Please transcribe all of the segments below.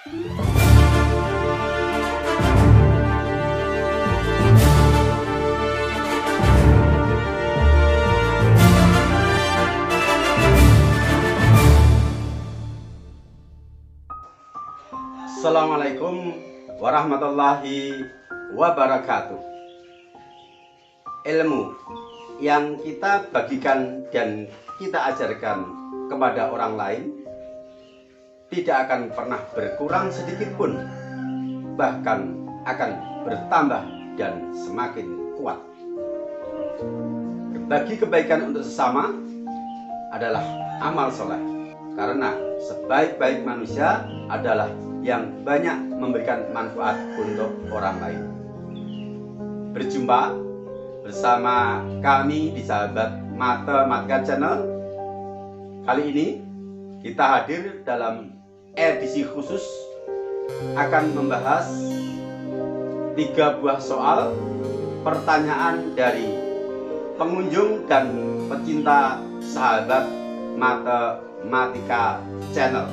Assalamualaikum warahmatullahi wabarakatuh. Ilmu yang kita bagikan dan kita ajarkan kepada orang lain tidak akan pernah berkurang sedikit pun, bahkan akan bertambah dan semakin kuat. Berbagi kebaikan untuk sesama adalah amal soleh, karena sebaik-baik manusia adalah yang banyak memberikan manfaat untuk orang lain. Berjumpa bersama kami di Sahabat Matematika Channel. Kali ini kita hadir dalam edisi khusus akan membahas 3 buah soal pertanyaan dari pengunjung dan pecinta Sahabat Matematika Channel.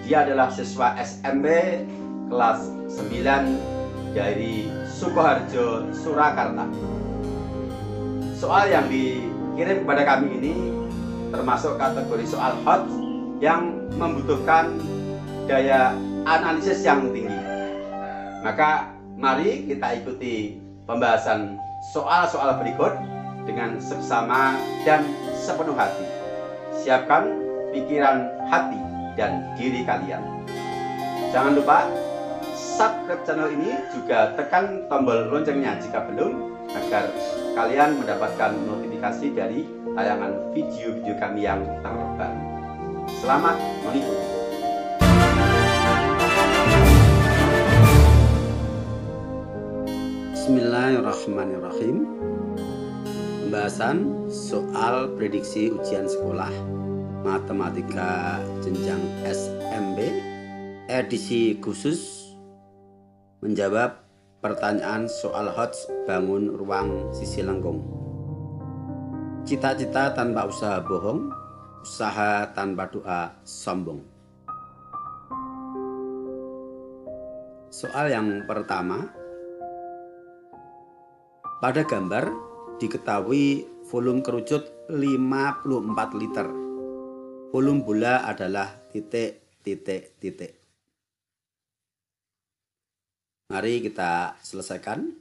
Dia adalah siswa SMP kelas 9 dari Sukoharjo, Surakarta. Soal yang dikirim kepada kami ini termasuk kategori soal hot yang membutuhkan daya analisis yang tinggi. Maka mari kita ikuti pembahasan soal-soal berikut dengan seksama dan sepenuh hati. Siapkan pikiran, hati, dan diri kalian. Jangan lupa subscribe channel ini, juga tekan tombol loncengnya jika belum, agar kalian mendapatkan notifikasi dari tayangan video-video kami yang terbaru. Selamat mengikuti. Bismillahirrahmanirrahim. Pembahasan soal prediksi ujian sekolah Matematika jenjang SMP edisi khusus menjawab pertanyaan soal HOTS bangun ruang sisi lengkung. Cita-cita tanpa usaha bohong, usaha tanpa doa sombong. Soal yang pertama, pada gambar diketahui volume kerucut 54 liter. Volume bola adalah titik. Mari kita selesaikan.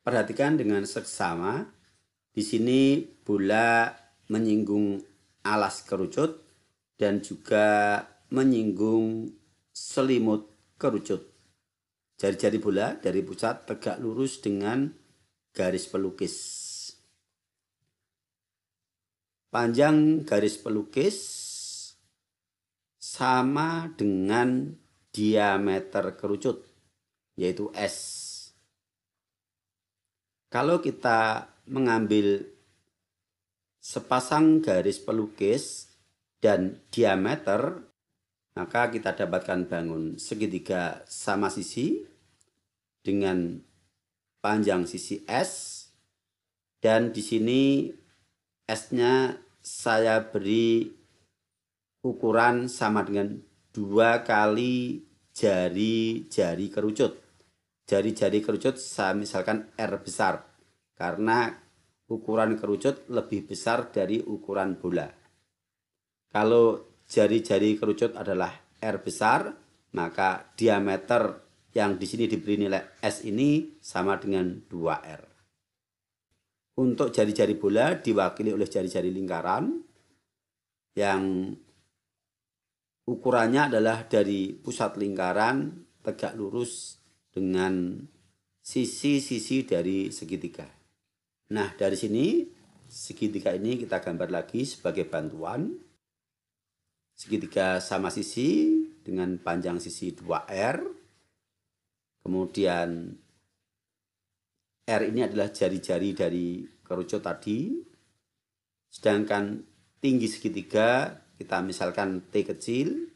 Perhatikan dengan seksama. Di sini bola menyinggung alas kerucut dan juga menyinggung selimut kerucut. Jari-jari bola dari pusat tegak lurus dengan garis pelukis. Panjang garis pelukis sama dengan diameter kerucut, yaitu S. Kalau kita mengambil sepasang garis pelukis dan diameter, maka kita dapatkan bangun segitiga sama sisi dengan panjang sisi S, dan di sini S-nya saya beri ukuran sama dengan 2 kali jari-jari kerucut. Jari-jari kerucut saya misalkan R besar, karena ukuran kerucut lebih besar dari ukuran bola. Kalau jari-jari kerucut adalah R besar, maka diameter yang di sini diberi nilai S ini sama dengan 2R. Untuk jari-jari bola diwakili oleh jari-jari lingkaran yang ukurannya adalah dari pusat lingkaran tegak lurus dengan sisi-sisi dari segitiga. Nah, dari sini segitiga ini kita gambar lagi sebagai bantuan. Segitiga sama sisi dengan panjang sisi 2R. Kemudian R ini adalah jari-jari dari kerucut tadi. Sedangkan tinggi segitiga kita misalkan T kecil,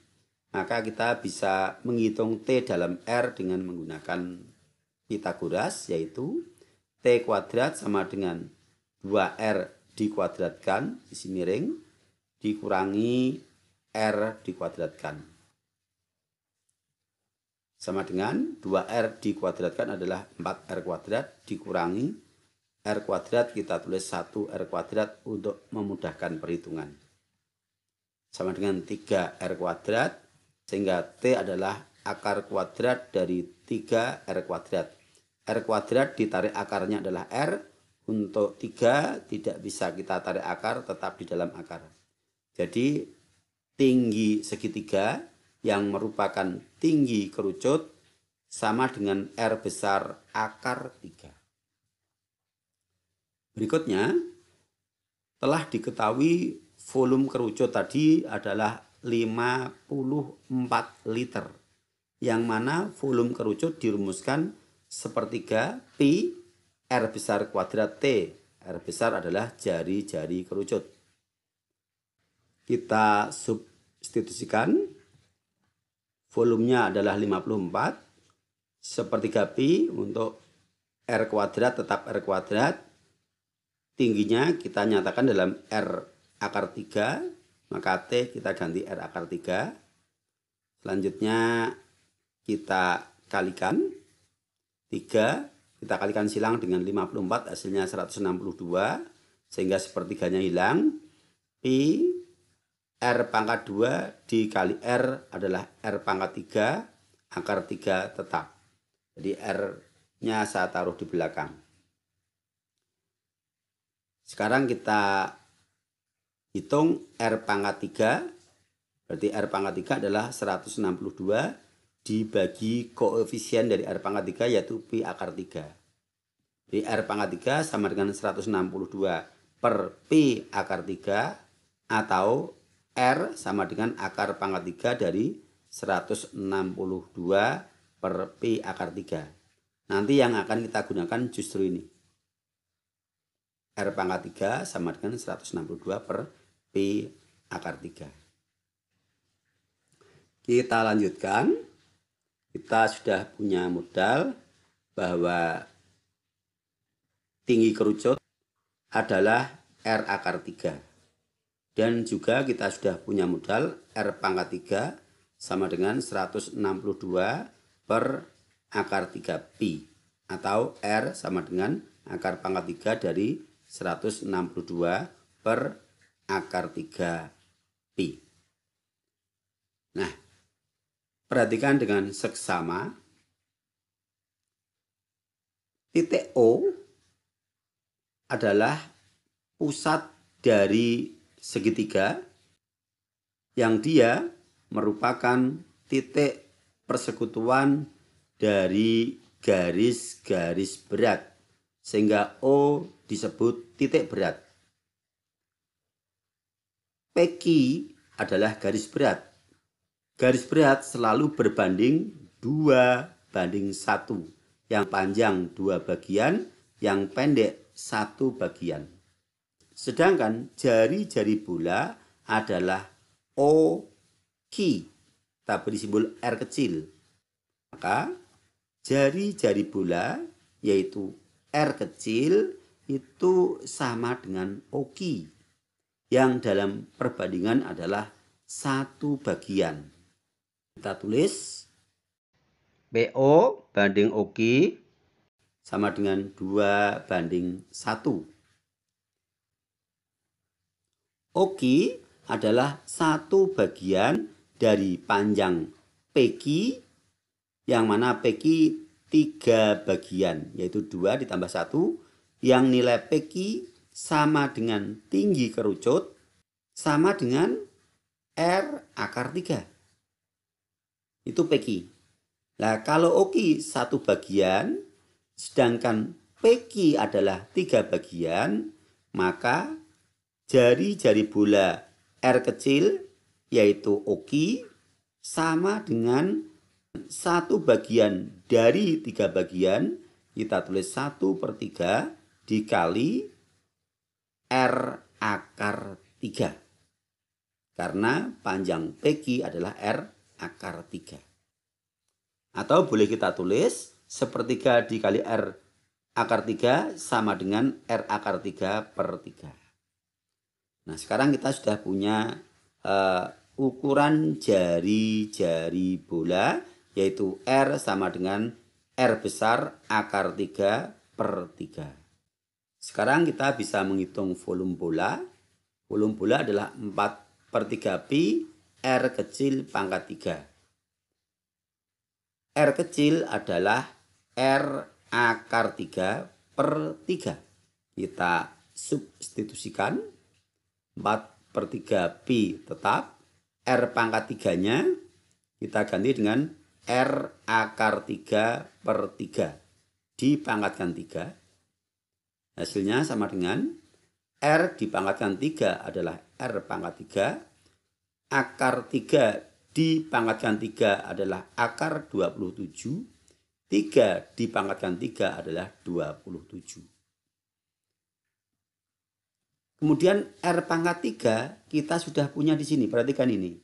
maka kita bisa menghitung T dalam R dengan menggunakan Pythagoras, yaitu T kuadrat sama dengan 2R dikuadratkan, sisi miring, dikurangi R dikuadratkan. sama dengan 2R dikuadratkan adalah 4R kuadrat dikurangi R kuadrat, kita tulis 1R kuadrat untuk memudahkan perhitungan. Sama dengan 3R kuadrat, sehingga T adalah akar kuadrat dari 3R kuadrat. R kuadrat ditarik akarnya adalah R, untuk 3 tidak bisa kita tarik akar, tetap di dalam akar. Jadi tinggi segitiga yang merupakan tinggi kerucut sama dengan R besar akar 3. Berikutnya, telah diketahui volume kerucut tadi adalah 54 liter. Yang mana volume kerucut dirumuskan sepertiga Pi R besar kuadrat T. R besar adalah jari-jari kerucut. Kita substitusikan. Volumenya adalah 54. Sepertiga Pi untuk R kuadrat tetap R kuadrat. Tingginya kita nyatakan dalam R akar 3, maka T kita ganti R akar 3. Selanjutnya kita kalikan 3, kita kalikan silang dengan 54, hasilnya 162, sehingga sepertiganya hilang. Pi R pangkat 2 dikali R adalah R pangkat 3, akar 3 tetap. Jadi R-nya saya taruh di belakang. Sekarang kita hitung R pangkat 3, berarti R pangkat 3 adalah 162 dibagi koefisien dari R pangkat 3 yaitu Pi akar 3. Jadi R pangkat 3 sama dengan 162 per Pi akar 3 atau R sama dengan akar pangkat 3 dari 162 per Pi akar 3. Nanti yang akan kita gunakan justru ini. R pangkat 3 sama dengan 162 per Pi akar 3. Kita lanjutkan. Kita sudah punya modal bahwa tinggi kerucut adalah R akar 3. Dan juga kita sudah punya modal R pangkat 3 sama dengan 162 per akar 3 Pi. Atau R sama dengan akar pangkat 3 dari 162 per akar 3 Pi. Nah, perhatikan dengan seksama. Titik O adalah pusat dari segitiga yang dia merupakan titik persekutuan dari garis-garis berat, sehingga O disebut titik berat. PQ adalah garis berat. Garis berat selalu berbanding 2:1. Yang panjang 2 bagian, yang pendek 1 bagian. Sedangkan jari-jari bola adalah OQ. Kita beri simbol R kecil. Maka jari-jari bola yaitu R kecil itu sama dengan OQ. Yang dalam perbandingan adalah 1 bagian. Kita tulis PO banding OQ sama dengan 2:1. OQ adalah 1 bagian dari panjang PQ, yang mana PQ 3 bagian, yaitu 2 ditambah 1, yang nilai PQ sama dengan tinggi kerucut sama dengan R akar 3. Itu PQ. Nah, kalau OQ 1 bagian, sedangkan PQ adalah 3 bagian, maka jari-jari bola R kecil yaitu OQ sama dengan 1 bagian dari 3 bagian. Kita tulis 1/3 dikali R akar 3. Karena panjang PQ adalah R akar 3. Atau boleh kita tulis sepertiga dikali R akar 3 sama dengan R akar 3/3. Nah, sekarang kita sudah punya ukuran jari-jari bola yaitu R sama dengan R besar akar 3/3. Sekarang kita bisa menghitung volume bola. Volume bola adalah 4/3 pi R kecil pangkat 3. R kecil adalah R akar 3/3. Kita substitusikan 4/3 pi tetap. R pangkat 3-nya kita ganti dengan R akar 3/3 dipangkatkan 3. Hasilnya sama dengan R dipangkatkan 3 adalah R pangkat 3. Akar 3 dipangkatkan 3 adalah akar 27. 3 dipangkatkan 3 adalah 27. Kemudian R pangkat 3 kita sudah punya di sini. Perhatikan ini.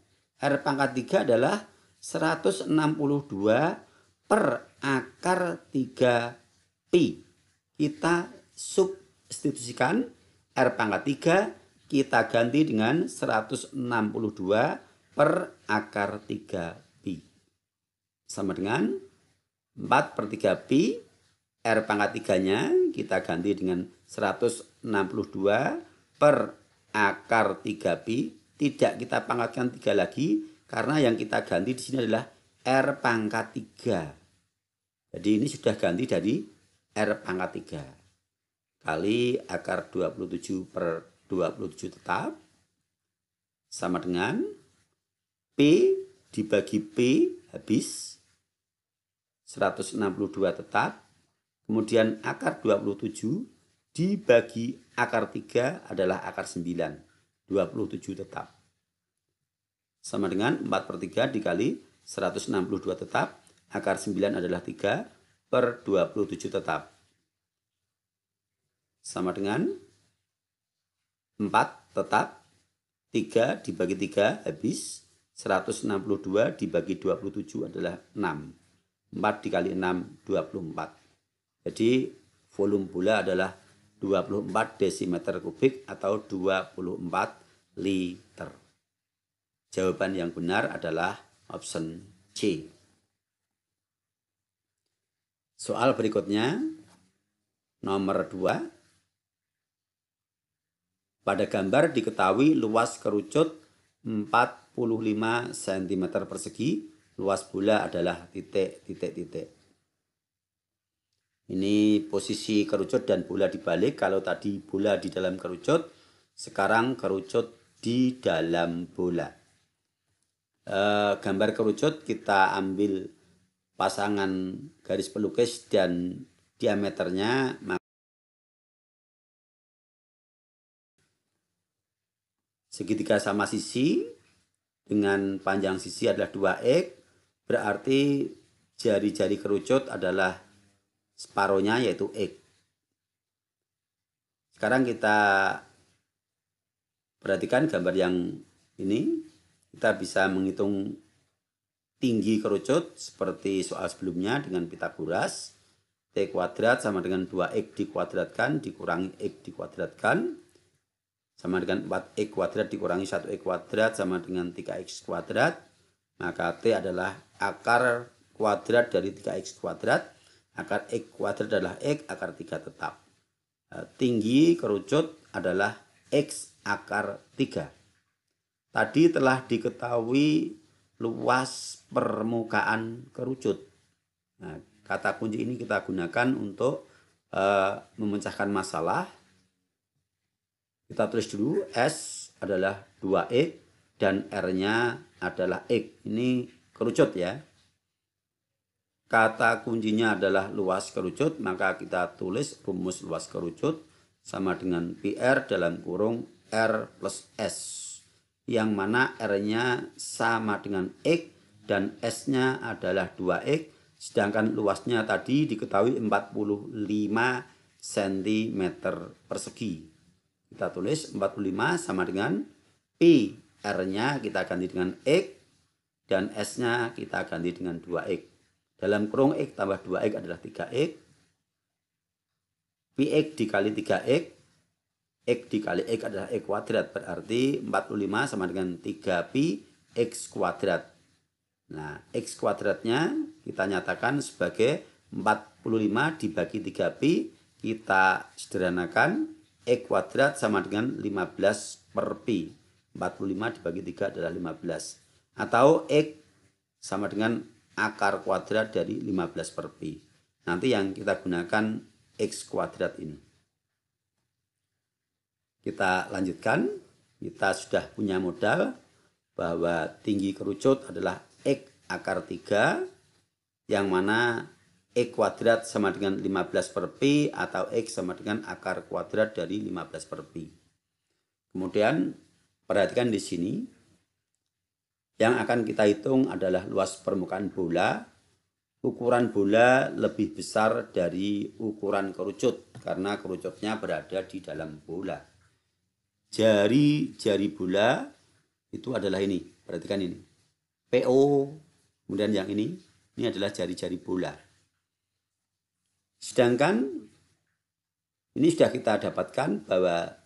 R pangkat 3 adalah 162 per akar 3 pi. Kita substitusikan R pangkat 3 kita ganti dengan 162 per akar 3 pi. Sama dengan 4/3 pi. R pangkat 3-nya kita ganti dengan 162 per akar 3 pi. Tidak kita pangkatkan 3 lagi karena yang kita ganti di sini adalah R pangkat 3. Jadi ini sudah ganti dari R pangkat 3 kali akar 27/27 tetap sama dengan P dibagi P habis 162 tetap. Kemudian akar 27 dibagi akar 3 adalah akar 9. 27 tetap. Sama dengan 4/3 dikali 162 tetap. Akar 9 adalah 3/27 tetap. Sama dengan 4 tetap. 3 dibagi 3 habis. 162 dibagi 27 adalah 6. 4 dikali 6, 24. Jadi volume bola adalah 24 desimeter kubik atau 24 liter. Jawaban yang benar adalah option C. Soal berikutnya, nomor 2. Pada gambar diketahui luas kerucut 45 cm persegi, luas bola adalah titik. Ini posisi kerucut dan bola dibalik. Kalau tadi bola di dalam kerucut, sekarang kerucut di dalam bola. Gambar kerucut kita ambil pasangan garis pelukis dan diameternya. Segitiga sama sisi dengan panjang sisi adalah 2x. Berarti jari-jari kerucut adalah separohnya yaitu X. Sekarang kita perhatikan gambar yang ini. Kita bisa menghitung tinggi kerucut seperti soal sebelumnya dengan Pitagoras. T kuadrat sama dengan 2x dikuadratkan dikurangi x dikuadratkan sama dengan 4x kuadrat dikurangi 1x kuadrat sama dengan 3x kuadrat. Maka T adalah akar kuadrat dari 3x kuadrat. Akar x kuadrat adalah x, akar 3 tetap. Tinggi kerucut adalah x akar 3. Tadi telah diketahui luas permukaan kerucut. Nah, kata kunci ini kita gunakan untuk memecahkan masalah. Kita tulis dulu S adalah 2x dan R-nya adalah x. Ini kerucut ya. Kata kuncinya adalah luas kerucut, maka kita tulis rumus luas kerucut sama dengan PR dalam kurung R plus S. Yang mana R-nya sama dengan X dan S-nya adalah 2X. Sedangkan luasnya tadi diketahui 45 cm persegi. Kita tulis 45 sama dengan Pi. R-nya kita ganti dengan X dan S-nya kita ganti dengan 2X. Dalam kurung X tambah 2X adalah 3X. Px dikali 3X. X dikali X adalah X kuadrat. Berarti 45 sama dengan 3Pi X kuadrat. Nah, X kuadratnya kita nyatakan sebagai 45 dibagi 3pi. Kita sederhanakan, X kuadrat sama dengan 15 per pi. 45 dibagi 3 adalah 15. Atau X sama dengan akar kuadrat dari 15 per pi. Nanti yang kita gunakan X kuadrat ini. Kita lanjutkan. Kita sudah punya modal bahwa tinggi kerucut adalah X akar 3, yang mana X kuadrat sama dengan 15 per pi atau X sama dengan akar kuadrat dari 15 per pi. Kemudian perhatikan di sini, yang akan kita hitung adalah luas permukaan bola. Ukuran bola lebih besar dari ukuran kerucut karena kerucutnya berada di dalam bola. Jari-jari bola itu adalah ini, perhatikan ini. PO, kemudian yang ini adalah jari-jari bola. Sedangkan ini sudah kita dapatkan bahwa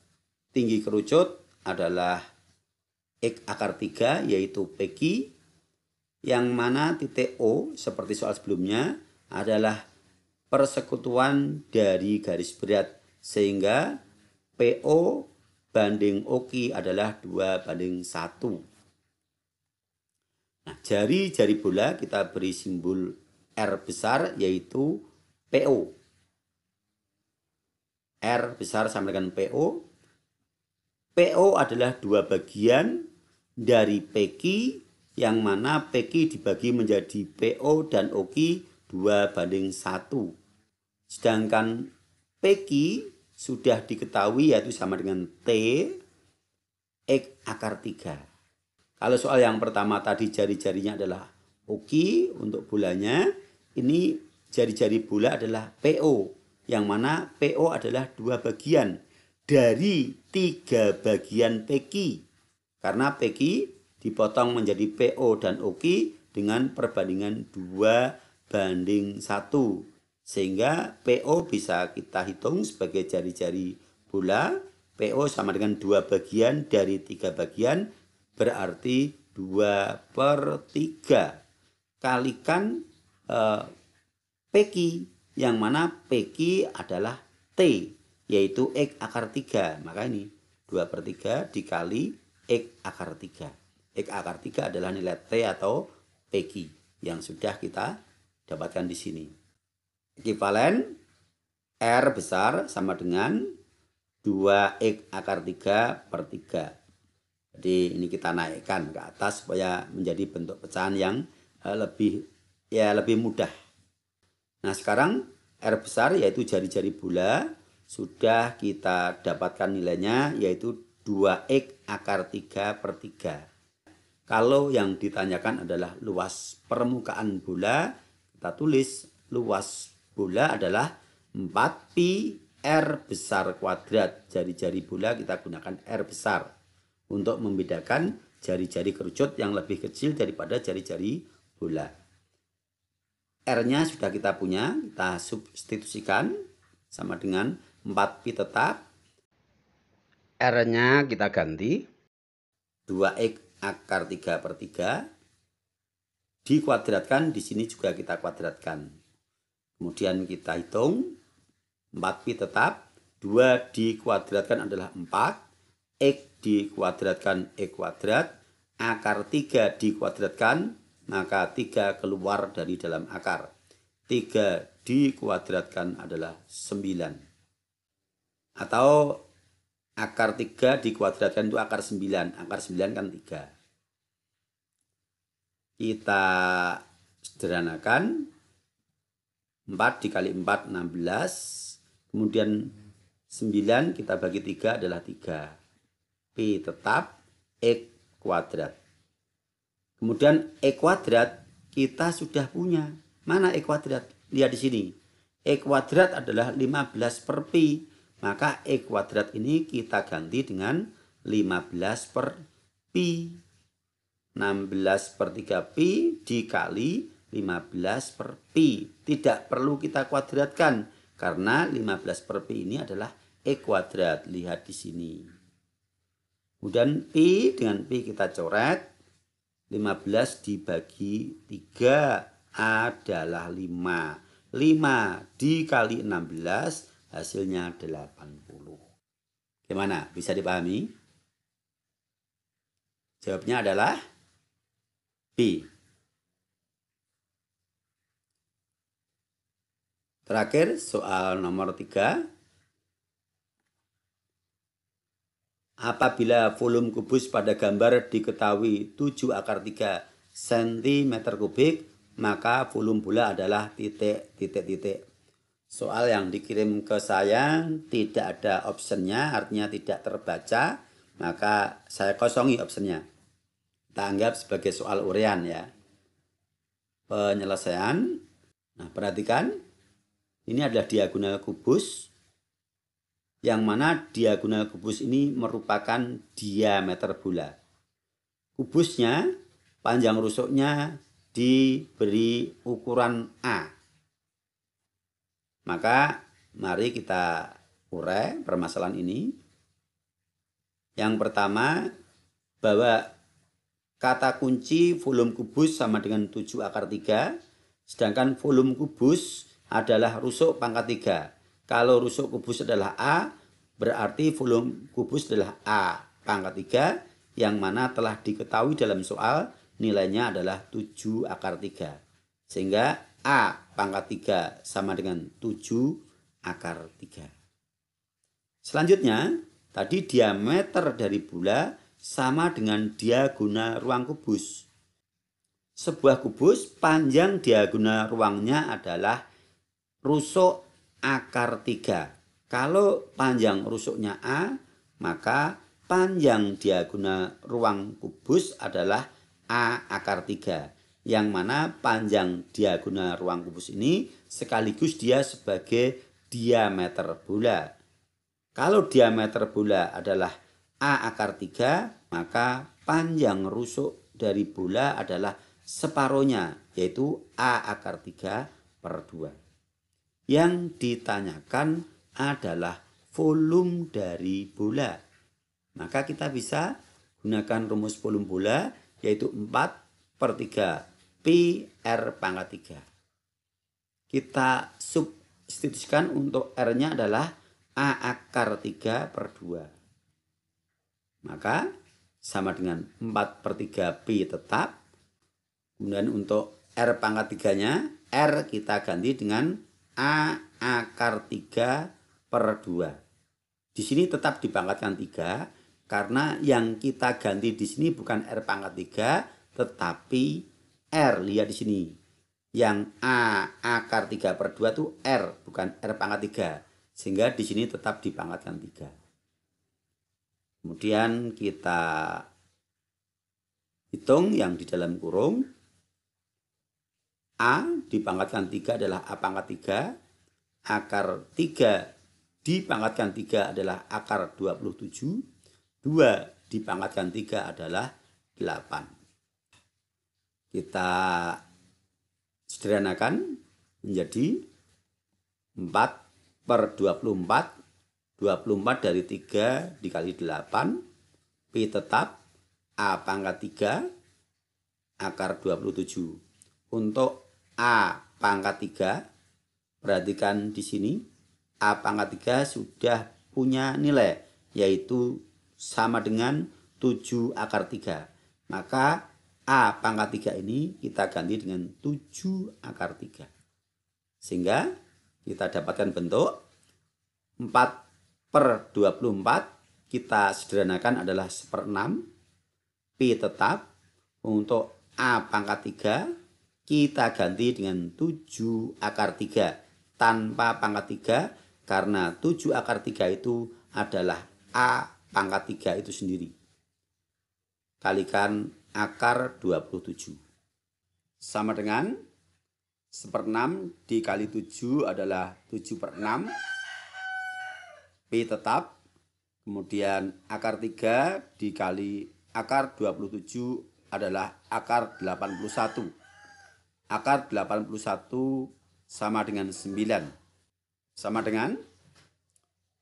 tinggi kerucut adalah X akar 3 yaitu PQ, yang mana titik O seperti soal sebelumnya adalah persekutuan dari garis berat, sehingga PO banding OQ adalah 2:1. Nah, jari-jari bola kita beri simbol R besar yaitu PO. R besar sama dengan PO. PO adalah 2 bagian dari PQ, yang mana PQ dibagi menjadi PO dan OQ 2:1. Sedangkan PQ sudah diketahui yaitu sama dengan T X akar 3. Kalau soal yang pertama tadi jari-jarinya adalah OQ untuk bolanya, ini jari-jari bola adalah PO, yang mana PO adalah 2 bagian dari 3 bagian PQ. Karena PQ dipotong menjadi PO dan OQ dengan perbandingan 2:1. Sehingga PO bisa kita hitung sebagai jari-jari bola. PO sama dengan 2 bagian dari 3 bagian, berarti 2/3. Kalikan PQ, yang mana PQ adalah T, yaitu X akar 3. Maka ini 2/3 dikali X akar 3. X akar 3 adalah nilai T atau PQ yang sudah kita dapatkan di sini. Ekivalen R besar sama dengan 2X akar 3/3. Jadi ini kita naikkan ke atas supaya menjadi bentuk pecahan yang lebih mudah. Nah, sekarang R besar yaitu jari-jari bola sudah kita dapatkan nilainya yaitu 2X akar 3/3. Kalau yang ditanyakan adalah luas permukaan bola, kita tulis luas bola adalah 4pi R besar kuadrat. Jari-jari bola kita gunakan R besar untuk membedakan jari-jari kerucut yang lebih kecil daripada jari-jari bola. R-nya sudah kita punya, kita substitusikan sama dengan 4pi tetap. R-nya kita ganti 2X akar 3/3 dikuadratkan, di sini juga kita kuadratkan. Kemudian kita hitung 4pi tetap, 2 dikuadratkan adalah 4, X dikuadratkan X kuadrat, akar 3 dikuadratkan, maka 3 keluar dari dalam akar. 3 dikuadratkan adalah 9. Atau akar 3 dikuadratkan itu akar 9. Akar 9 kan 3. Kita sederhanakan. 4 dikali 4, 16. Kemudian 9 kita bagi 3 adalah 3. Pi tetap X kuadrat. Kemudian X kuadrat kita sudah punya. Mana X kuadrat? Lihat di sini. X kuadrat adalah 15 per pi. Maka X kuadrat ini kita ganti dengan 15 per pi. 16 per 3 pi dikali 15 per pi. Tidak perlu kita kuadratkan karena 15 per pi ini adalah X kuadrat. Lihat di sini. Kemudian pi dengan pi kita coret. 15 dibagi 3 adalah 5. 5 dikali 16 hasilnya 80. Gimana? Bisa dipahami? Jawabnya adalah B. Terakhir, soal nomor 3. Apabila volume kubus pada gambar diketahui 7 akar 3 cm kubik, maka volume bola adalah titik. Soal yang dikirim ke saya tidak ada optionnya, artinya tidak terbaca, maka saya kosongi optionnya. Kita anggap sebagai soal urean ya. Penyelesaian. Nah, perhatikan. Ini adalah diagonal kubus, yang mana diagonal kubus ini merupakan diameter bola. Kubusnya, panjang rusuknya diberi ukuran A. Maka mari kita urai permasalahan ini. Yang pertama, bahwa kata kunci volume kubus sama dengan 7 akar 3, sedangkan volume kubus adalah rusuk pangkat 3. Kalau rusuk kubus adalah A, berarti volume kubus adalah A pangkat 3, yang mana telah diketahui dalam soal nilainya adalah 7 akar 3. Sehingga A pangkat 3 sama dengan 7 akar 3. Selanjutnya, tadi diameter dari bola sama dengan diagonal ruang kubus. Sebuah kubus panjang diagonal ruangnya adalah rusuk akar 3. Kalau panjang rusuknya A, maka panjang diagonal ruang kubus adalah A akar 3. Yang mana panjang diagonal ruang kubus ini sekaligus dia sebagai diameter bola. Kalau diameter bola adalah A akar 3, maka panjang rusuk dari bola adalah separuhnya, yaitu A akar 3 per 2. Yang ditanyakan adalah volume dari bola. Maka kita bisa gunakan rumus volume bola, yaitu 4/3 pi R pangkat 3. Kita substitusikan untuk R-nya adalah A akar 3 per 2. Maka sama dengan 4/3 pi tetap. Kemudian untuk R pangkat 3-nya, R kita ganti dengan A akar 3 per 2. Di sini tetap dipangkatkan 3 karena yang kita ganti di sini bukan R pangkat 3 tetapi R. Lihat di sini. Yang A akar 3 per 2 itu R bukan R pangkat 3. Sehingga di sini tetap dipangkatkan 3. Kemudian kita hitung yang di dalam kurung. A dipangkatkan 3 adalah A pangkat 3. Akar 3 dipangkatkan 3 adalah akar 27. 2 dipangkatkan 3 adalah 8. Kita sederhanakan menjadi 4/24. 24 dari 3 dikali 8. Pi tetap A pangkat 3 akar 27. Untuk A pangkat 3, perhatikan di sini, A pangkat 3 sudah punya nilai, yaitu sama dengan 7 akar 3. Maka A pangkat 3 ini kita ganti dengan 7 akar 3. Sehingga kita dapatkan bentuk 4/24, kita sederhanakan adalah 1/6. Pi tetap. Untuk A pangkat 3, kita ganti dengan 7 akar 3 tanpa pangkat 3 karena 7 akar 3 itu adalah A pangkat 3 itu sendiri. Kalikan akar 27. Sama dengan 1/6 dikali 7 adalah 7/6. Pi tetap. Kemudian akar 3 dikali akar 27 adalah akar 81. Akar 81 sama dengan 9. Sama dengan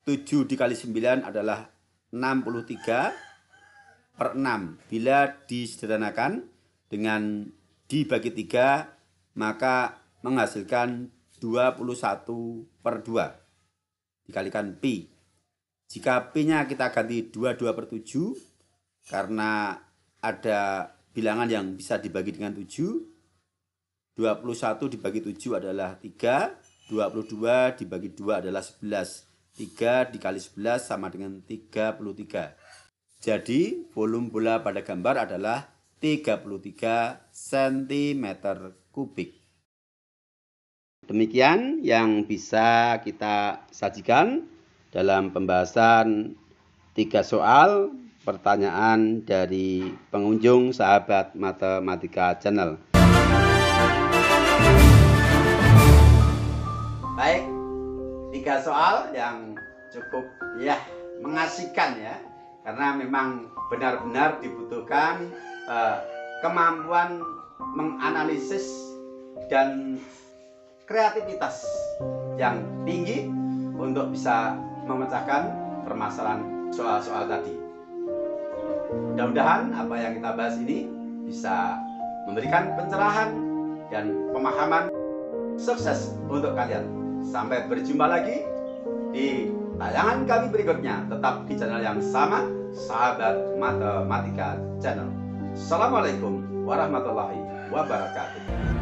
7 dikali 9 adalah 63/6. Bila disederhanakan, dengan dibagi 3, maka menghasilkan 21/2 dikalikan Pi. Jika Pi-nya kita ganti 22/7, karena ada bilangan yang bisa dibagi dengan 7, 21 dibagi 7 adalah 3, 22 dibagi 2 adalah 11. 3 dikali 11 sama dengan 33. Jadi volume bola pada gambar adalah 33 cm3. Demikian yang bisa kita sajikan dalam pembahasan 3 soal pertanyaan dari pengunjung sahabat Matematika Channel. Baik, 3 soal yang cukup mengasihkan ya, karena memang benar-benar dibutuhkan kemampuan menganalisis dan kreativitas yang tinggi untuk bisa memecahkan permasalahan soal-soal tadi. Mudah-mudahan apa yang kita bahas ini bisa memberikan pencerahan dan pemahaman. Sukses untuk kalian. Sampai berjumpa lagi di tayangan kami berikutnya. Tetap di channel yang sama, Sahabat Matematika Channel. Assalamualaikum warahmatullahi wabarakatuh.